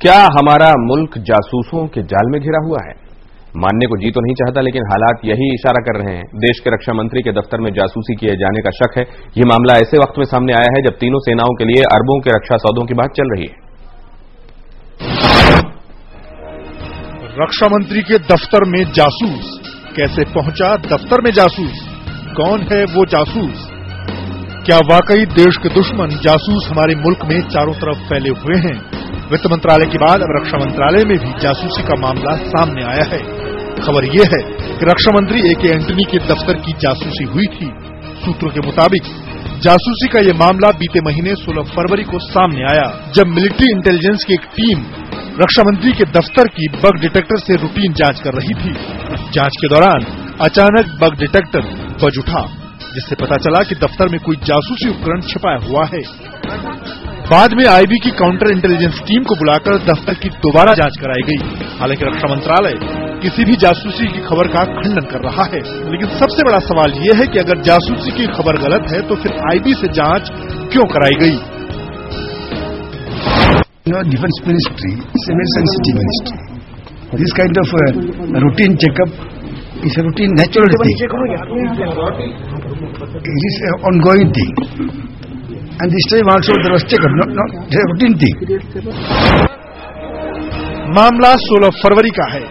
क्या हमारा मुल्क जासूसों के जाल में घिरा हुआ है? मानने को जी तो नहीं चाहता, लेकिन हालात यही इशारा कर रहे हैं। देश के रक्षा मंत्री के दफ्तर में जासूसी किए जाने का शक है। यह मामला ऐसे वक्त में सामने आया है जब तीनों सेनाओं के लिए अरबों के रक्षा सौदों की बात चल रही है। रक्षा मंत्री के दफ्तर में जासूस, कैसे पहुंचा दफ्तर में जासूस? कौन है वो जासूस? क्या वाकई देश के दुश्मन जासूस हमारे मुल्क में चारों तरफ फैले हुए हैं? वित्त मंत्रालय के बाद अब रक्षा मंत्रालय में भी जासूसी का मामला सामने आया है। खबर यह है कि रक्षा मंत्री ए.के. एंटनी के दफ्तर की जासूसी हुई थी। सूत्रों के मुताबिक जासूसी का यह मामला बीते महीने 16 फरवरी को सामने आया, जब मिलिट्री इंटेलिजेंस की एक टीम रक्षा मंत्री के दफ्तर की बग डिटेक्टर से रूटीन जांच कर रही थी। जांच के दौरान अचानक बग डिटेक्टर बज उठा, जिससे पता चला कि दफ्तर में कोई जासूसी उपकरण छिपाया हुआ है। बाद में आईबी की काउंटर इंटेलिजेंस टीम को बुलाकर दफ्तर की दोबारा जांच कराई गई। हालांकि रक्षा मंत्रालय किसी भी जासूसी की खबर का खंडन कर रहा है, लेकिन सबसे बड़ा सवाल यह है कि अगर जासूसी की खबर गलत है तो फिर आईबी से जांच क्यों कराई गई? Defense Ministry is a very sensitive ministry. This kind of routine checkup is a routine natural thing. It is an ongoing thing. And this time also there was checkup, not a routine thing. मामला 16 फरवरी का है।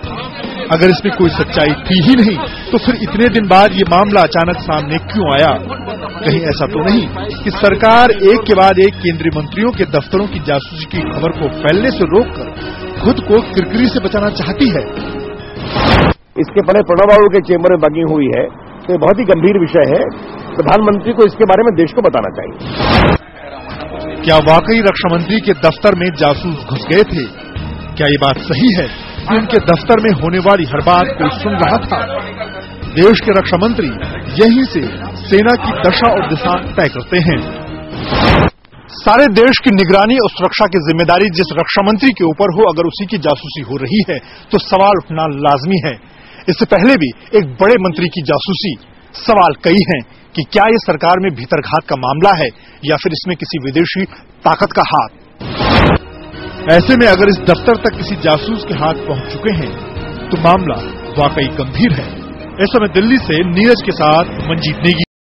अगर इसमें कोई सच्चाई थी ही नहीं तो फिर इतने दिन बाद ये मामला अचानक सामने क्यों आया? कहीं ऐसा तो नहीं कि सरकार एक के बाद एक केंद्रीय मंत्रियों के दफ्तरों की जासूसी की खबर को फैलने से रोककर खुद को किरकिरी से बचाना चाहती है? इसके पहले प्रणब बाबू के चेंबर में बगी हुई है, तो ये बहुत ही गंभीर विषय है। प्रधानमंत्री को इसके बारे में देश को बताना चाहिए। क्या वाकई रक्षा मंत्री के दफ्तर में जासूस घुस गए थे? क्या ये बात सही है कि उनके दफ्तर में होने वाली हर बात कोई सुन रहा था? देश के रक्षा मंत्री यहीं से सेना की दशा और दिशा तय करते हैं। सारे देश की निगरानी और सुरक्षा की जिम्मेदारी जिस रक्षा मंत्री के ऊपर हो, अगर उसी की जासूसी हो रही है तो सवाल उठना लाजमी है। इससे पहले भी एक बड़े मंत्री की जासूसी, सवाल कई हैं कि क्या ये सरकार में भीतरघात का मामला है या फिर इसमें किसी विदेशी ताकत का हाथ। ऐसे में अगर इस दफ्तर तक किसी जासूस के हाथ पहुंच चुके हैं तो मामला वाकई गंभीर है। इस समय दिल्ली से नीरज के साथ मंजीत नेगी।